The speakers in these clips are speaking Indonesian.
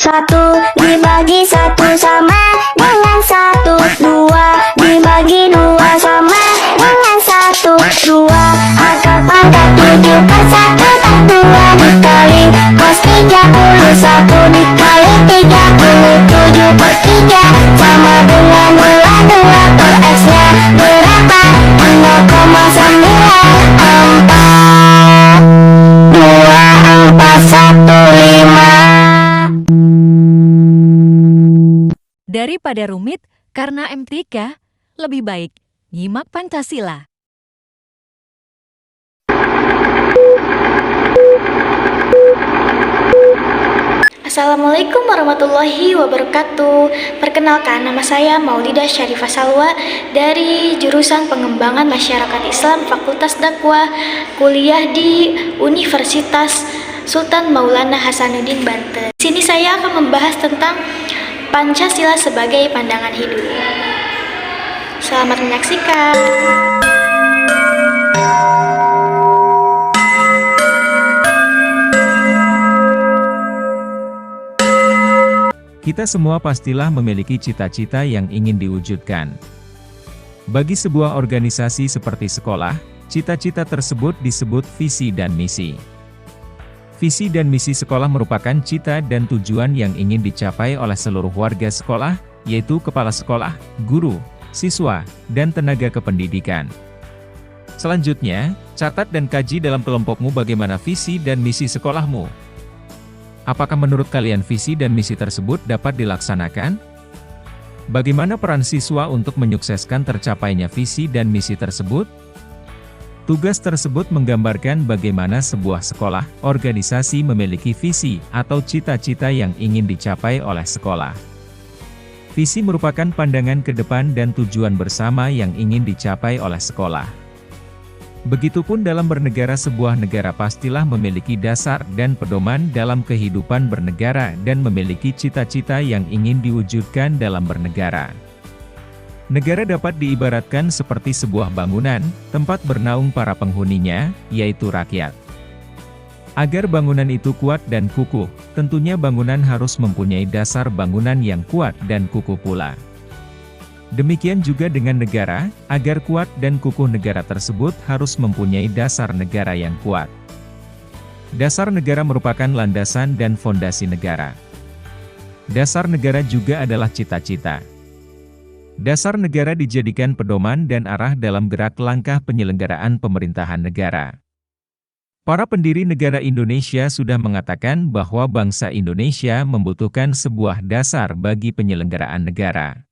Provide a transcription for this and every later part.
Satu dibagi satu sama dengan satu. Dua dibagi dua sama dengan satu. Dua akar pangkat 7/1/2 dikali cos 31 dikali 37/3 sama dengan nilai 2 per X nya berapa? 0,94 2415. Daripada rumit karena MTK, lebih baik nyimak Pancasila. Assalamualaikum warahmatullahi wabarakatuh. Perkenalkan, nama saya Maulidah Syarifah Salwa dari jurusan Pengembangan Masyarakat Islam Fakultas Dakwah, kuliah di Universitas Sultan Maulana Hasanuddin Banten. Di sini saya akan membahas tentang Pancasila sebagai pandangan hidup. Selamat menyaksikan. Kita semua pastilah memiliki cita-cita yang ingin diwujudkan. Bagi sebuah organisasi seperti sekolah, cita-cita tersebut disebut visi dan misi. Visi dan misi sekolah merupakan cita dan tujuan yang ingin dicapai oleh seluruh warga sekolah, yaitu kepala sekolah, guru, siswa, dan tenaga kependidikan. Selanjutnya, catat dan kaji dalam kelompokmu bagaimana visi dan misi sekolahmu. Apakah menurut kalian visi dan misi tersebut dapat dilaksanakan? Bagaimana peran siswa untuk menyukseskan tercapainya visi dan misi tersebut? Tugas tersebut menggambarkan bagaimana sebuah sekolah, organisasi memiliki visi atau cita-cita yang ingin dicapai oleh sekolah. Visi merupakan pandangan ke depan dan tujuan bersama yang ingin dicapai oleh sekolah. Begitupun dalam bernegara, sebuah negara pastilah memiliki dasar dan pedoman dalam kehidupan bernegara dan memiliki cita-cita yang ingin diwujudkan dalam bernegara. Negara dapat diibaratkan seperti sebuah bangunan, tempat bernaung para penghuninya, yaitu rakyat. Agar bangunan itu kuat dan kukuh, tentunya bangunan harus mempunyai dasar bangunan yang kuat dan kukuh pula. Demikian juga dengan negara, agar kuat dan kukuh negara tersebut harus mempunyai dasar negara yang kuat. Dasar negara merupakan landasan dan fondasi negara. Dasar negara juga adalah cita-cita. Dasar negara dijadikan pedoman dan arah dalam gerak langkah penyelenggaraan pemerintahan negara. Para pendiri negara Indonesia sudah mengatakan bahwa bangsa Indonesia membutuhkan sebuah dasar bagi penyelenggaraan negara.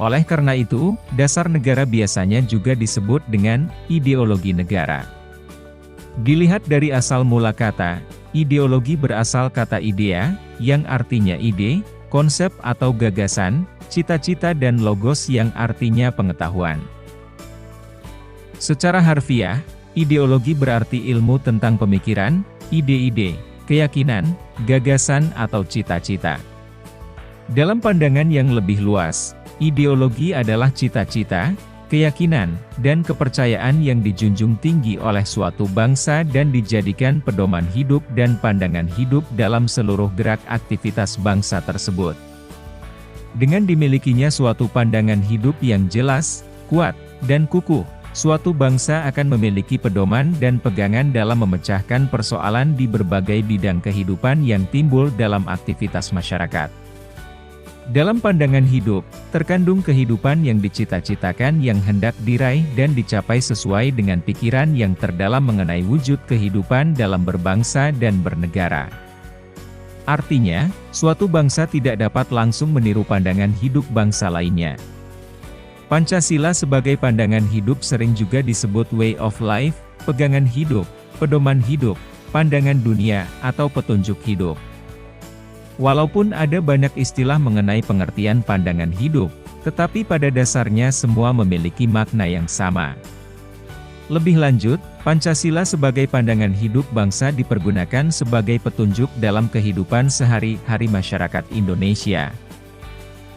Oleh karena itu, dasar negara biasanya juga disebut dengan ideologi negara. Dilihat dari asal mula kata, ideologi berasal kata idea, yang artinya ide, konsep atau gagasan, cita-cita dan logos yang artinya pengetahuan. Secara harfiah, ideologi berarti ilmu tentang pemikiran, ide-ide, keyakinan, gagasan atau cita-cita. Dalam pandangan yang lebih luas, ideologi adalah cita-cita, keyakinan, dan kepercayaan yang dijunjung tinggi oleh suatu bangsa dan dijadikan pedoman hidup dan pandangan hidup dalam seluruh gerak aktivitas bangsa tersebut. Dengan dimilikinya suatu pandangan hidup yang jelas, kuat, dan kukuh, suatu bangsa akan memiliki pedoman dan pegangan dalam memecahkan persoalan di berbagai bidang kehidupan yang timbul dalam aktivitas masyarakat. Dalam pandangan hidup, terkandung kehidupan yang dicita-citakan yang hendak diraih dan dicapai sesuai dengan pikiran yang terdalam mengenai wujud kehidupan dalam berbangsa dan bernegara. Artinya, suatu bangsa tidak dapat langsung meniru pandangan hidup bangsa lainnya. Pancasila sebagai pandangan hidup sering juga disebut way of life, pegangan hidup, pedoman hidup, pandangan dunia, atau petunjuk hidup. Walaupun ada banyak istilah mengenai pengertian pandangan hidup, tetapi pada dasarnya semua memiliki makna yang sama. Lebih lanjut, Pancasila sebagai pandangan hidup bangsa dipergunakan sebagai petunjuk dalam kehidupan sehari-hari masyarakat Indonesia.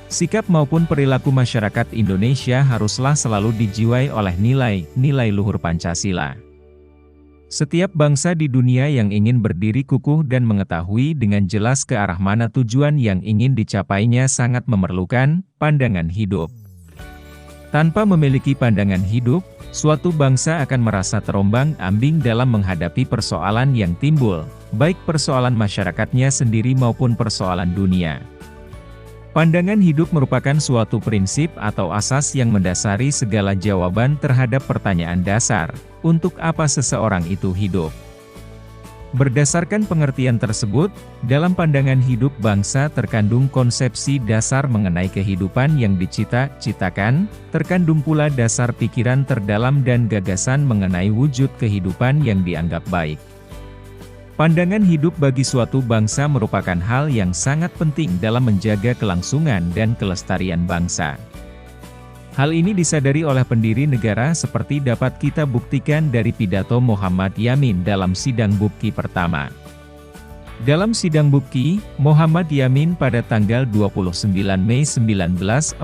Sikap maupun perilaku masyarakat Indonesia haruslah selalu dijiwai oleh nilai-nilai luhur Pancasila. Setiap bangsa di dunia yang ingin berdiri kukuh dan mengetahui dengan jelas ke arah mana tujuan yang ingin dicapainya sangat memerlukan pandangan hidup. Tanpa memiliki pandangan hidup, suatu bangsa akan merasa terombang-ambing dalam menghadapi persoalan yang timbul, baik persoalan masyarakatnya sendiri maupun persoalan dunia. Pandangan hidup merupakan suatu prinsip atau asas yang mendasari segala jawaban terhadap pertanyaan dasar, untuk apa seseorang itu hidup. Berdasarkan pengertian tersebut, dalam pandangan hidup bangsa terkandung konsepsi dasar mengenai kehidupan yang dicita-citakan, terkandung pula dasar pikiran terdalam dan gagasan mengenai wujud kehidupan yang dianggap baik. Pandangan hidup bagi suatu bangsa merupakan hal yang sangat penting dalam menjaga kelangsungan dan kelestarian bangsa. Hal ini disadari oleh pendiri negara seperti dapat kita buktikan dari pidato Muhammad Yamin dalam Sidang Bukti pertama. Dalam Sidang Bukti, Muhammad Yamin pada tanggal 29 Mei 1945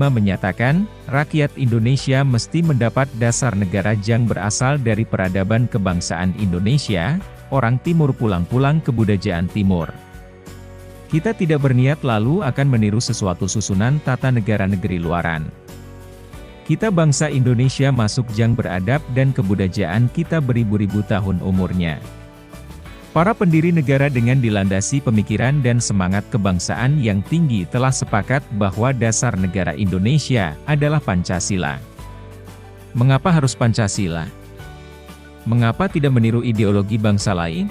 menyatakan, rakyat Indonesia mesti mendapat dasar negara yang berasal dari peradaban kebangsaan Indonesia, orang Timur pulang-pulang kebudayaan Timur. Kita tidak berniat lalu akan meniru sesuatu susunan tata negara negeri luaran. Kita bangsa Indonesia masuk jang beradab dan kebudayaan kita beribu-ribu tahun umurnya. Para pendiri negara dengan dilandasi pemikiran dan semangat kebangsaan yang tinggi telah sepakat bahwa dasar negara Indonesia adalah Pancasila. Mengapa harus Pancasila? Mengapa tidak meniru ideologi bangsa lain?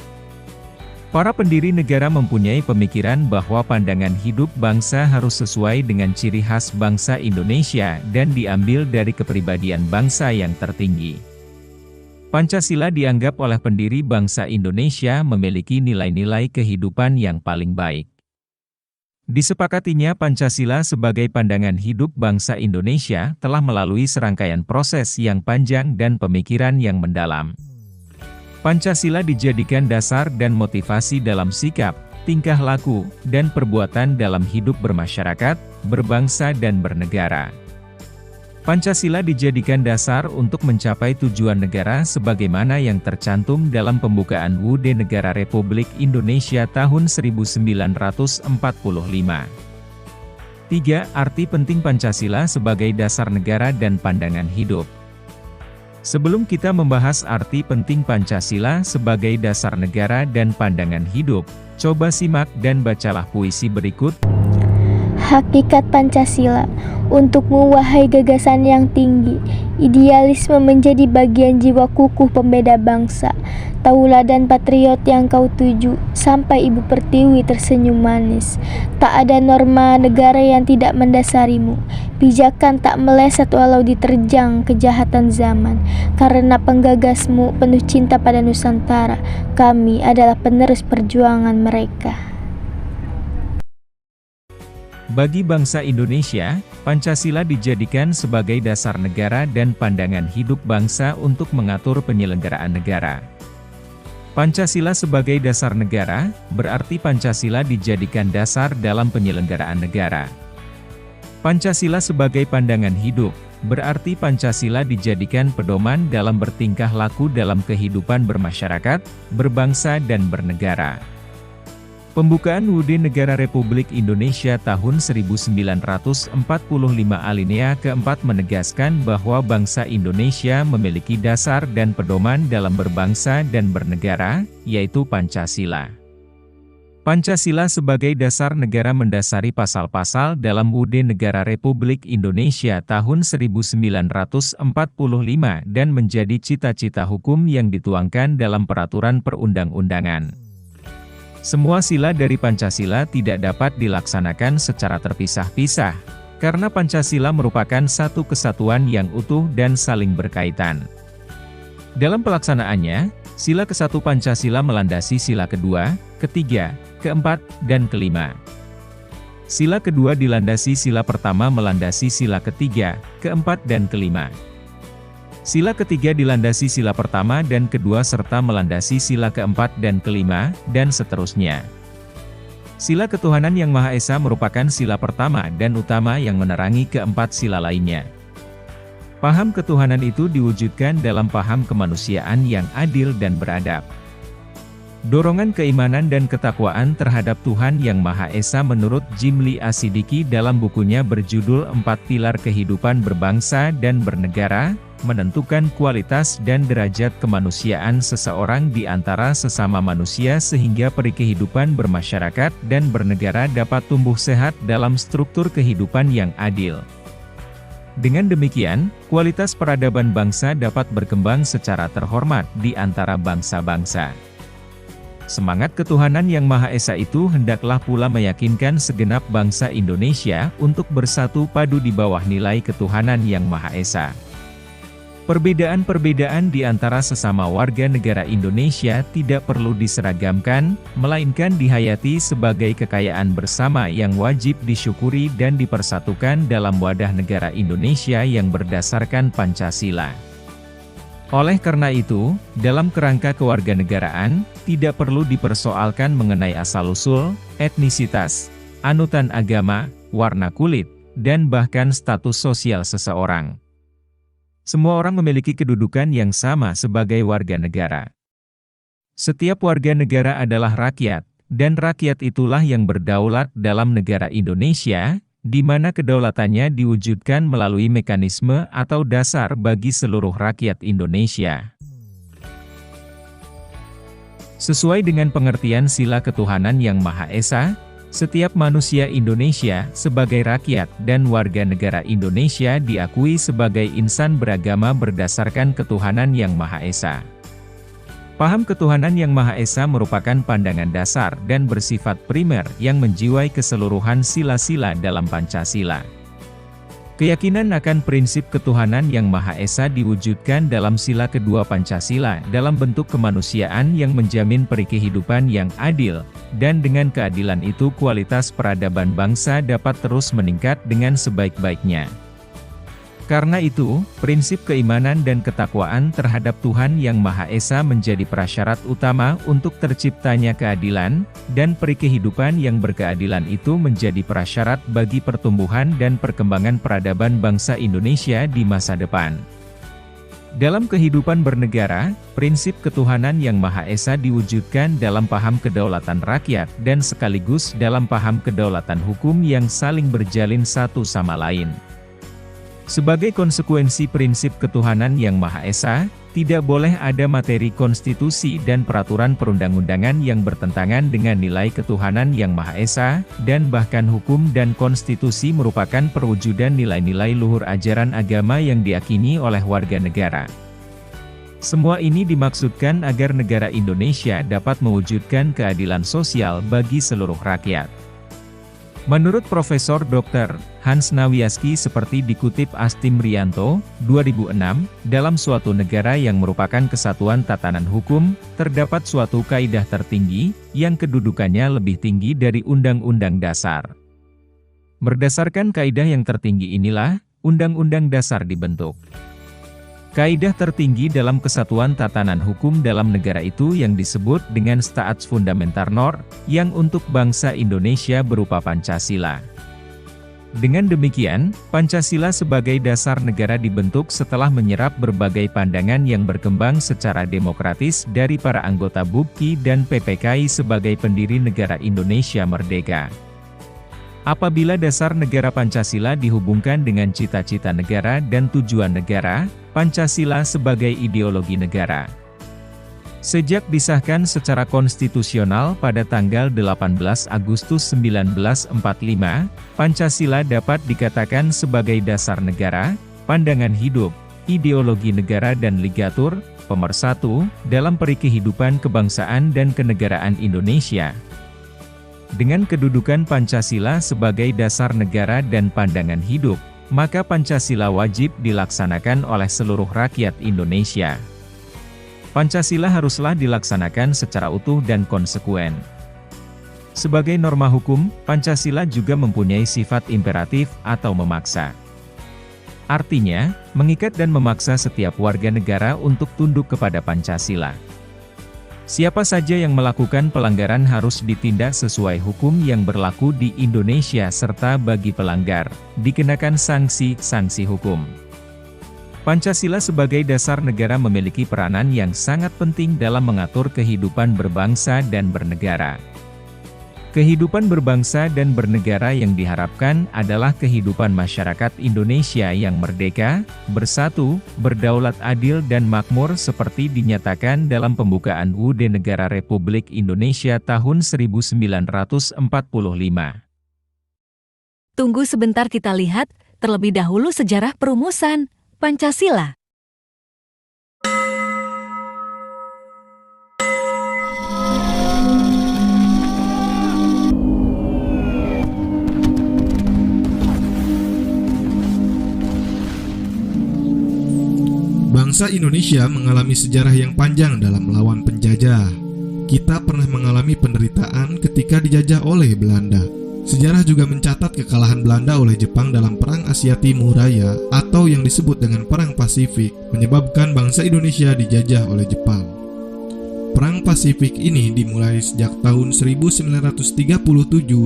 Para pendiri negara mempunyai pemikiran bahwa pandangan hidup bangsa harus sesuai dengan ciri khas bangsa Indonesia dan diambil dari kepribadian bangsa yang tertinggi. Pancasila dianggap oleh pendiri bangsa Indonesia memiliki nilai-nilai kehidupan yang paling baik. Disepakatinya Pancasila sebagai pandangan hidup bangsa Indonesia telah melalui serangkaian proses yang panjang dan pemikiran yang mendalam. Pancasila dijadikan dasar dan motivasi dalam sikap, tingkah laku, dan perbuatan dalam hidup bermasyarakat, berbangsa dan bernegara. Pancasila dijadikan dasar untuk mencapai tujuan negara sebagaimana yang tercantum dalam pembukaan UUD Negara Republik Indonesia tahun 1945. 3. Arti penting Pancasila sebagai dasar negara dan pandangan hidup. Sebelum kita membahas arti penting Pancasila sebagai dasar negara dan pandangan hidup, coba simak dan bacalah puisi berikut. Hakikat Pancasila, untukmu wahai gagasan yang tinggi, idealisme menjadi bagian jiwa kukuh pembeda bangsa, tauladan patriot yang kau tuju, sampai Ibu Pertiwi tersenyum manis. Tak ada norma negara yang tidak mendasarimu, pijakan tak meleset walau diterjang kejahatan zaman. Karena penggagasmu penuh cinta pada Nusantara, kami adalah penerus perjuangan mereka. Bagi bangsa Indonesia, Pancasila dijadikan sebagai dasar negara dan pandangan hidup bangsa untuk mengatur penyelenggaraan negara. Pancasila sebagai dasar negara, berarti Pancasila dijadikan dasar dalam penyelenggaraan negara. Pancasila sebagai pandangan hidup, berarti Pancasila dijadikan pedoman dalam bertingkah laku dalam kehidupan bermasyarakat, berbangsa dan bernegara. Pembukaan UUD Negara Republik Indonesia tahun 1945 alinea keempat menegaskan bahwa bangsa Indonesia memiliki dasar dan pedoman dalam berbangsa dan bernegara, yaitu Pancasila. Pancasila sebagai dasar negara mendasari pasal-pasal dalam UUD Negara Republik Indonesia tahun 1945 dan menjadi cita-cita hukum yang dituangkan dalam peraturan perundang-undangan. Semua sila dari Pancasila tidak dapat dilaksanakan secara terpisah-pisah, karena Pancasila merupakan satu kesatuan yang utuh dan saling berkaitan. Dalam pelaksanaannya, sila ke-1 Pancasila melandasi sila kedua, ketiga, keempat, dan kelima. Sila kedua dilandasi sila pertama melandasi sila ketiga, keempat, dan kelima. Sila ketiga dilandasi sila pertama dan kedua serta melandasi sila keempat dan kelima, dan seterusnya. Sila ketuhanan yang Maha Esa merupakan sila pertama dan utama yang menerangi keempat sila lainnya. Paham ketuhanan itu diwujudkan dalam paham kemanusiaan yang adil dan beradab. Dorongan keimanan dan ketakwaan terhadap Tuhan Yang Maha Esa menurut Jimli Asidiki dalam bukunya berjudul 4 Pilar Kehidupan Berbangsa dan Bernegara, menentukan kualitas dan derajat kemanusiaan seseorang di antara sesama manusia sehingga peri kehidupan bermasyarakat dan bernegara dapat tumbuh sehat dalam struktur kehidupan yang adil. Dengan demikian, kualitas peradaban bangsa dapat berkembang secara terhormat di antara bangsa-bangsa. Semangat ketuhanan Yang Maha Esa itu hendaklah pula meyakinkan segenap bangsa Indonesia untuk bersatu padu di bawah nilai ketuhanan Yang Maha Esa. Perbedaan-perbedaan di antara sesama warga negara Indonesia tidak perlu diseragamkan, melainkan dihayati sebagai kekayaan bersama yang wajib disyukuri dan dipersatukan dalam wadah negara Indonesia yang berdasarkan Pancasila. Oleh karena itu, dalam kerangka kewarganegaraan, tidak perlu dipersoalkan mengenai asal-usul, etnisitas, anutan agama, warna kulit, dan bahkan status sosial seseorang. Semua orang memiliki kedudukan yang sama sebagai warga negara. Setiap warga negara adalah rakyat, dan rakyat itulah yang berdaulat dalam negara Indonesia, di mana kedaulatannya diwujudkan melalui mekanisme atau dasar bagi seluruh rakyat Indonesia. Sesuai dengan pengertian sila ketuhanan Yang Maha Esa, setiap manusia Indonesia sebagai rakyat dan warga negara Indonesia diakui sebagai insan beragama berdasarkan ketuhanan Yang Maha Esa. Paham ketuhanan Yang Maha Esa merupakan pandangan dasar dan bersifat primer yang menjiwai keseluruhan sila-sila dalam Pancasila. Keyakinan akan prinsip ketuhanan Yang Maha Esa diwujudkan dalam sila kedua Pancasila dalam bentuk kemanusiaan yang menjamin peri kehidupan yang adil, dan dengan keadilan itu kualitas peradaban bangsa dapat terus meningkat dengan sebaik-baiknya. Karena itu, prinsip keimanan dan ketakwaan terhadap Tuhan Yang Maha Esa menjadi prasyarat utama untuk terciptanya keadilan, dan peri kehidupan yang berkeadilan itu menjadi prasyarat bagi pertumbuhan dan perkembangan peradaban bangsa Indonesia di masa depan. Dalam kehidupan bernegara, prinsip ketuhanan Yang Maha Esa diwujudkan dalam paham kedaulatan rakyat dan sekaligus dalam paham kedaulatan hukum yang saling berjalin satu sama lain. Sebagai konsekuensi prinsip ketuhanan Yang Maha Esa, tidak boleh ada materi konstitusi dan peraturan perundang-undangan yang bertentangan dengan nilai ketuhanan Yang Maha Esa, dan bahkan hukum dan konstitusi merupakan perwujudan nilai-nilai luhur ajaran agama yang diyakini oleh warga negara. Semua ini dimaksudkan agar negara Indonesia dapat mewujudkan keadilan sosial bagi seluruh rakyat. Menurut Profesor Dr. Hans Nawiaski seperti dikutip Astim Rianto, 2006, dalam suatu negara yang merupakan kesatuan tatanan hukum, terdapat suatu kaidah tertinggi, yang kedudukannya lebih tinggi dari Undang-Undang Dasar. Berdasarkan kaidah yang tertinggi inilah, Undang-Undang Dasar dibentuk. Kaidah tertinggi dalam kesatuan tatanan hukum dalam negara itu yang disebut dengan Staatsfundamentarnorm, yang untuk bangsa Indonesia berupa Pancasila. Dengan demikian, Pancasila sebagai dasar negara dibentuk setelah menyerap berbagai pandangan yang berkembang secara demokratis dari para anggota BUPKI dan PPKI sebagai pendiri negara Indonesia merdeka. Apabila dasar negara Pancasila dihubungkan dengan cita-cita negara dan tujuan negara, Pancasila sebagai ideologi negara. Sejak disahkan secara konstitusional pada tanggal 18 Agustus 1945, Pancasila dapat dikatakan sebagai dasar negara, pandangan hidup, ideologi negara dan ligatur, pemersatu, dalam peri kehidupan kebangsaan dan kenegaraan Indonesia. Dengan kedudukan Pancasila sebagai dasar negara dan pandangan hidup, maka Pancasila wajib dilaksanakan oleh seluruh rakyat Indonesia. Pancasila haruslah dilaksanakan secara utuh dan konsekuen. Sebagai norma hukum, Pancasila juga mempunyai sifat imperatif atau memaksa. Artinya, mengikat dan memaksa setiap warga negara untuk tunduk kepada Pancasila. Siapa saja yang melakukan pelanggaran harus ditindak sesuai hukum yang berlaku di Indonesia serta bagi pelanggar, dikenakan sanksi-sanksi hukum. Pancasila sebagai dasar negara memiliki peranan yang sangat penting dalam mengatur kehidupan berbangsa dan bernegara. Kehidupan berbangsa dan bernegara yang diharapkan adalah kehidupan masyarakat Indonesia yang merdeka, bersatu, berdaulat adil dan makmur seperti dinyatakan dalam pembukaan UUD Negara Republik Indonesia tahun 1945. Tunggu sebentar, kita lihat terlebih dahulu sejarah perumusan Pancasila. Bangsa Indonesia mengalami sejarah yang panjang dalam melawan penjajah. Kita pernah mengalami penderitaan ketika dijajah oleh Belanda. Sejarah juga mencatat kekalahan Belanda oleh Jepang dalam Perang Asia Timur Raya atau yang disebut dengan Perang Pasifik, menyebabkan bangsa Indonesia dijajah oleh Jepang. Perang Pasifik ini dimulai sejak tahun 1937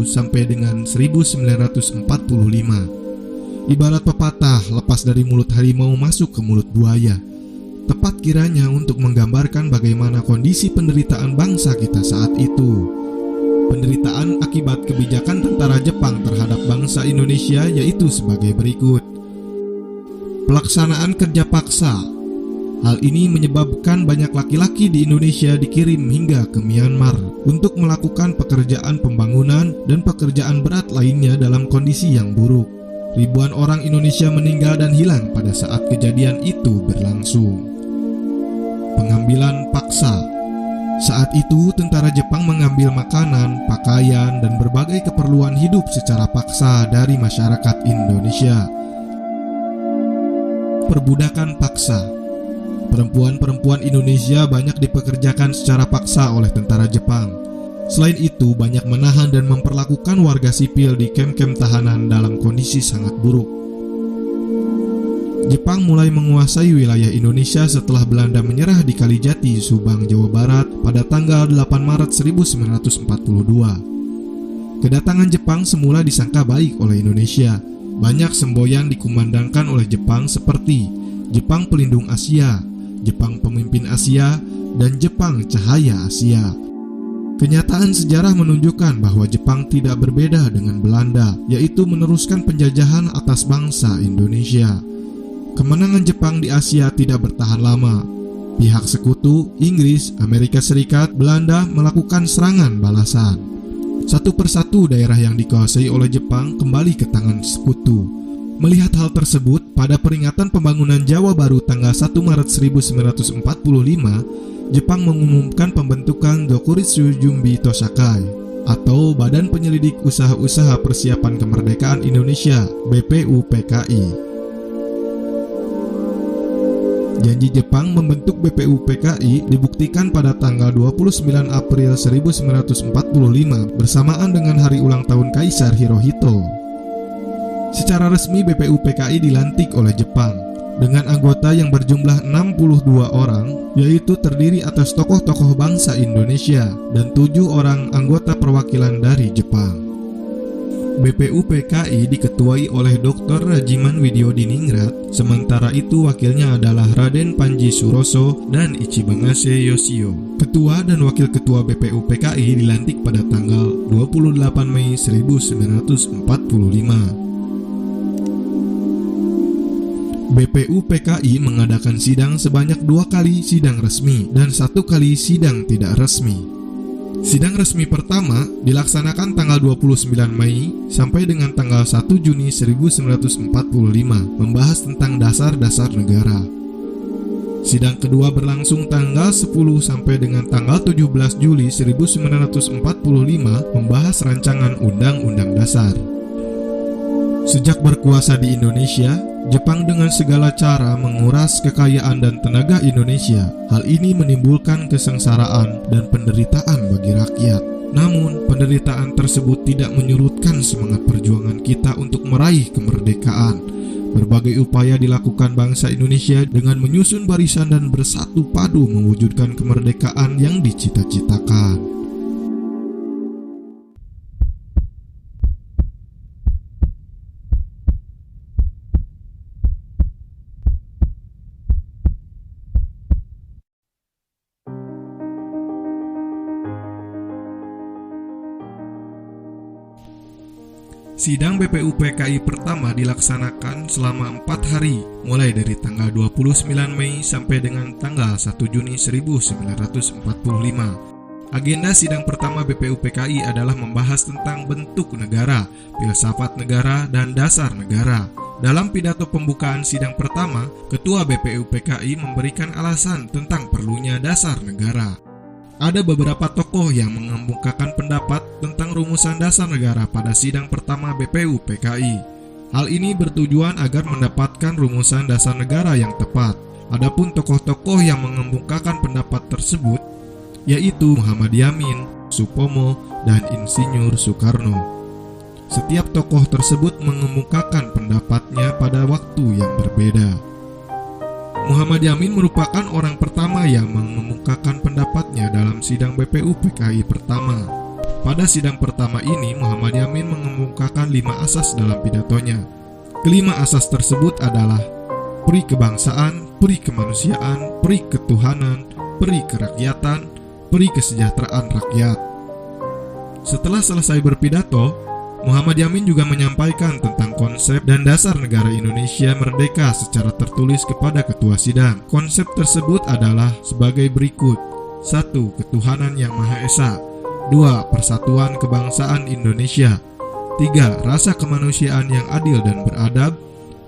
sampai dengan 1945. Ibarat pepatah, lepas dari mulut harimau masuk ke mulut buaya. Tepat kiranya untuk menggambarkan bagaimana kondisi penderitaan bangsa kita saat itu. Penderitaan akibat kebijakan tentara Jepang terhadap bangsa Indonesia yaitu sebagai berikut. Pelaksanaan kerja paksa. Hal ini menyebabkan banyak laki-laki di Indonesia dikirim hingga ke Myanmar untuk melakukan pekerjaan pembangunan dan pekerjaan berat lainnya dalam kondisi yang buruk. Ribuan orang Indonesia meninggal dan hilang pada saat kejadian itu berlangsung. Pengambilan paksa. Saat itu tentara Jepang mengambil makanan, pakaian, dan berbagai keperluan hidup secara paksa dari masyarakat Indonesia. Perbudakan paksa. Perempuan-perempuan Indonesia banyak dipekerjakan secara paksa oleh tentara Jepang. Selain itu, banyak menahan dan memperlakukan warga sipil di kem-kem tahanan dalam kondisi sangat buruk. Jepang mulai menguasai wilayah Indonesia setelah Belanda menyerah di Kalijati, Subang, Jawa Barat pada tanggal 8 Maret 1942. Kedatangan Jepang semula disangka baik oleh Indonesia. Banyak semboyan dikumandangkan oleh Jepang seperti Jepang Pelindung Asia, Jepang Pemimpin Asia, dan Jepang Cahaya Asia. Kenyataan sejarah menunjukkan bahwa Jepang tidak berbeda dengan Belanda, yaitu meneruskan penjajahan atas bangsa Indonesia. Kemenangan Jepang di Asia tidak bertahan lama. Pihak sekutu, Inggris, Amerika Serikat, Belanda melakukan serangan balasan. Satu persatu daerah yang dikuasai oleh Jepang kembali ke tangan sekutu. Melihat hal tersebut, pada peringatan pembangunan Jawa Baru tanggal 1 Maret 1945, Jepang mengumumkan pembentukan Dokuritsu Jumbi Tosakai atau Badan Penyelidik Usaha-Usaha Persiapan Kemerdekaan Indonesia (BPUPKI). Janji Jepang membentuk BPUPKI dibuktikan pada tanggal 29 April 1945 bersamaan dengan hari ulang tahun Kaisar Hirohito. Secara resmi BPUPKI dilantik oleh Jepang dengan anggota yang berjumlah 62 orang, yaitu terdiri atas tokoh-tokoh bangsa Indonesia dan 7 orang anggota perwakilan dari Jepang. BPUPKI diketuai oleh Dr. Rajiman Widyodiningrat, sementara itu wakilnya adalah Raden Panji Suroso dan Ichibangase Yoshio. Ketua dan wakil ketua BPUPKI dilantik pada tanggal 28 Mei 1945. BPUPKI mengadakan sidang sebanyak 2 kali sidang resmi dan 1 kali sidang tidak resmi. Sidang resmi pertama dilaksanakan tanggal 29 Mei sampai dengan tanggal 1 Juni 1945, membahas tentang dasar-dasar negara. Sidang kedua berlangsung tanggal 10 sampai dengan tanggal 17 Juli 1945, membahas rancangan Undang-Undang Dasar. Sejak berkuasa di Indonesia, Jepang dengan segala cara menguras kekayaan dan tenaga Indonesia. Hal ini menimbulkan kesengsaraan dan penderitaan bagi rakyat. Namun, penderitaan tersebut tidak menyurutkan semangat perjuangan kita untuk meraih kemerdekaan. Berbagai upaya dilakukan bangsa Indonesia dengan menyusun barisan dan bersatu padu mewujudkan kemerdekaan yang dicita-citakan. Sidang BPUPKI pertama dilaksanakan selama 4 hari, mulai dari tanggal 29 Mei sampai dengan tanggal 1 Juni 1945. Agenda sidang pertama BPUPKI adalah membahas tentang bentuk negara, filsafat negara, dan dasar negara. Dalam pidato pembukaan sidang pertama, Ketua BPUPKI memberikan alasan tentang perlunya dasar negara. Ada beberapa tokoh yang mengemukakan pendapat tentang rumusan dasar negara pada sidang pertama BPUPKI. Hal ini bertujuan agar mendapatkan rumusan dasar negara yang tepat. Adapun tokoh-tokoh yang mengemukakan pendapat tersebut yaitu Muhammad Yamin, Supomo, dan Insinyur Soekarno. Setiap tokoh tersebut mengemukakan pendapatnya pada waktu yang berbeda. Muhammad Yamin merupakan orang pertama yang mengemukakan pendapatnya dalam sidang BPUPKI pertama. Pada sidang pertama ini, Muhammad Yamin mengemukakan 5 asas dalam pidatonya. Kelima asas tersebut adalah peri kebangsaan, peri kemanusiaan, peri ketuhanan, peri kerakyatan, peri kesejahteraan rakyat. Setelah selesai berpidato, Muhammad Yamin juga menyampaikan tentang konsep dan dasar negara Indonesia merdeka secara tertulis kepada ketua sidang. Konsep tersebut adalah sebagai berikut. 1. Ketuhanan yang Maha Esa. 2. Persatuan kebangsaan Indonesia. 3. Rasa kemanusiaan yang adil dan beradab.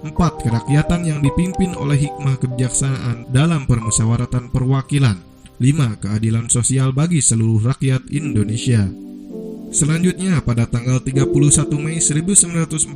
4. Kerakyatan yang dipimpin oleh hikmah kebijaksanaan dalam permusyawaratan perwakilan. 5. Keadilan sosial bagi seluruh rakyat Indonesia. Selanjutnya, pada tanggal 31 Mei 1945,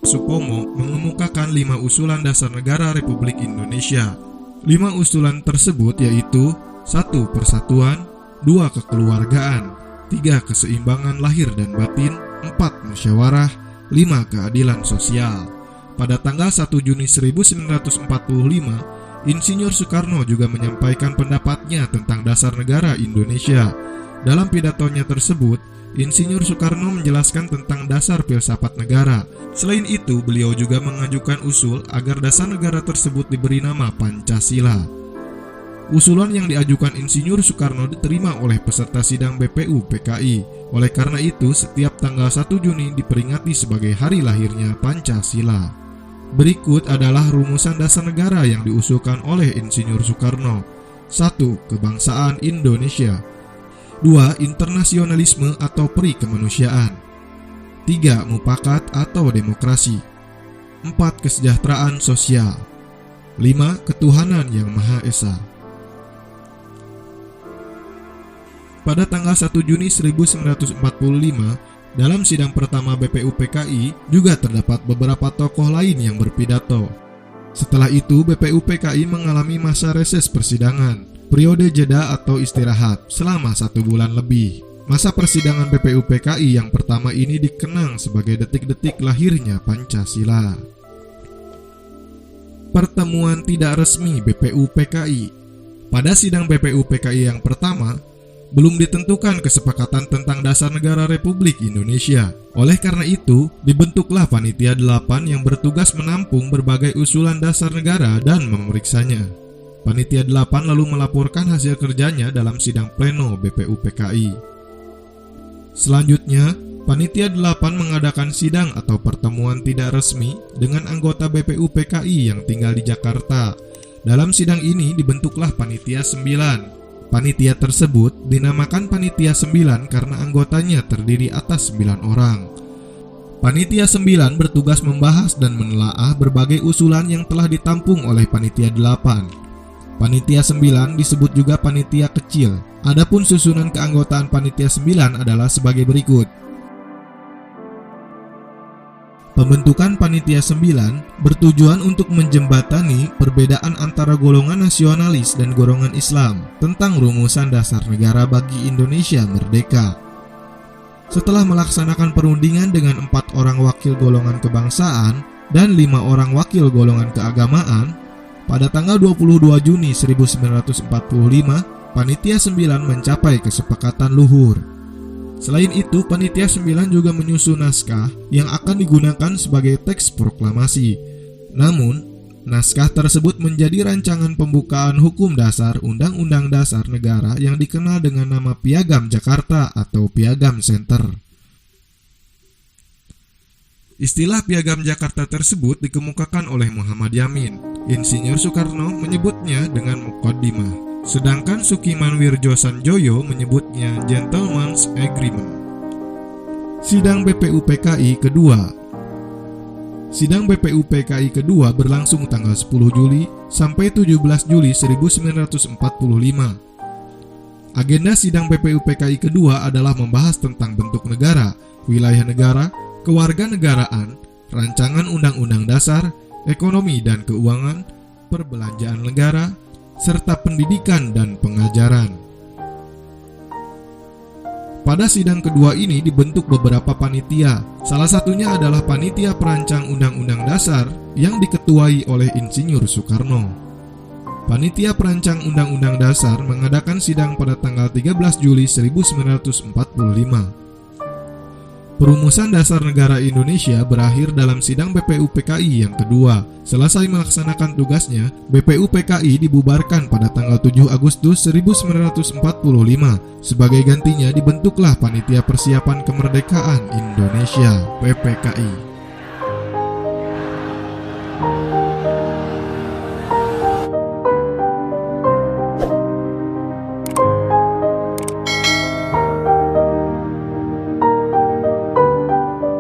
Supomo mengemukakan 5 usulan dasar negara Republik Indonesia. 5 usulan tersebut yaitu 1. Persatuan, 2. Kekeluargaan, 3. Keseimbangan lahir dan batin, 4. Musyawarah, 5. Keadilan sosial. Pada tanggal 1 Juni 1945, Insinyur Soekarno juga menyampaikan pendapatnya tentang dasar negara Indonesia. Dalam pidatonya tersebut, Insinyur Soekarno menjelaskan tentang dasar filsafat negara. Selain itu, beliau juga mengajukan usul agar dasar negara tersebut diberi nama Pancasila. Usulan yang diajukan Insinyur Soekarno diterima oleh peserta sidang BPUPKI. Oleh karena itu, setiap tanggal 1 Juni diperingati sebagai hari lahirnya Pancasila. Berikut adalah rumusan dasar negara yang diusulkan oleh Insinyur Soekarno. 1. Kebangsaan Indonesia. 2. Internasionalisme atau peri kemanusiaan. 3. Mufakat atau demokrasi. 4. Kesejahteraan sosial. 5. Ketuhanan yang Maha Esa. Pada tanggal 1 Juni 1945, dalam sidang pertama BPUPKI juga terdapat beberapa tokoh lain yang berpidato. Setelah itu, BPUPKI mengalami masa reses persidangan, periode jeda atau istirahat selama 1 bulan lebih. Masa persidangan BPUPKI yang pertama ini dikenang sebagai detik-detik lahirnya Pancasila. Pertemuan tidak resmi BPUPKI. Pada sidang BPUPKI yang pertama, belum ditentukan kesepakatan tentang dasar negara Republik Indonesia. Oleh karena itu, dibentuklah Panitia 8 yang bertugas menampung berbagai usulan dasar negara dan memeriksanya. Panitia 8 lalu melaporkan hasil kerjanya dalam sidang pleno BPUPKI. Selanjutnya, Panitia 8 mengadakan sidang atau pertemuan tidak resmi dengan anggota BPUPKI yang tinggal di Jakarta. Dalam sidang ini dibentuklah Panitia 9. Panitia tersebut dinamakan Panitia 9 karena anggotanya terdiri atas 9 orang. Panitia 9 bertugas membahas dan menelaah berbagai usulan yang telah ditampung oleh Panitia 8. Panitia 9 disebut juga Panitia Kecil. Adapun susunan keanggotaan Panitia 9 adalah sebagai berikut. Pembentukan Panitia 9 bertujuan untuk menjembatani perbedaan antara golongan nasionalis dan golongan Islam tentang rumusan dasar negara bagi Indonesia merdeka. Setelah melaksanakan perundingan dengan 4 orang wakil golongan kebangsaan dan 5 orang wakil golongan keagamaan, pada tanggal 22 Juni 1945, Panitia 9 mencapai kesepakatan luhur. Selain itu, Panitia 9 juga menyusun naskah yang akan digunakan sebagai teks proklamasi. Namun, naskah tersebut menjadi rancangan pembukaan hukum dasar Undang-Undang Dasar Negara yang dikenal dengan nama Piagam Jakarta atau Piagam Center. Istilah Piagam Jakarta tersebut dikemukakan oleh Muhammad Yamin. Insinyur Soekarno menyebutnya dengan Muqaddimah, sedangkan Sukiman Wirjo Sanjoyo menyebutnya Gentleman's Agreement. Sidang BPUPKI kedua. Sidang BPUPKI kedua berlangsung tanggal 10 Juli sampai 17 Juli 1945. Agenda sidang BPUPKI kedua adalah membahas tentang bentuk negara, wilayah negara, kewarganegaraan, rancangan undang-undang dasar, ekonomi dan keuangan, perbelanjaan negara, serta pendidikan dan pengajaran. Pada sidang kedua ini dibentuk beberapa panitia. Salah satunya adalah Panitia Perancang Undang-Undang Dasar yang diketuai oleh Insinyur Soekarno. Panitia Perancang Undang-Undang Dasar mengadakan sidang pada tanggal 13 Juli 1945. Perumusan Dasar Negara Indonesia berakhir dalam sidang BPUPKI yang kedua. Selesai melaksanakan tugasnya, BPUPKI dibubarkan pada tanggal 7 Agustus 1945. Sebagai gantinya dibentuklah Panitia Persiapan Kemerdekaan Indonesia (PPKI).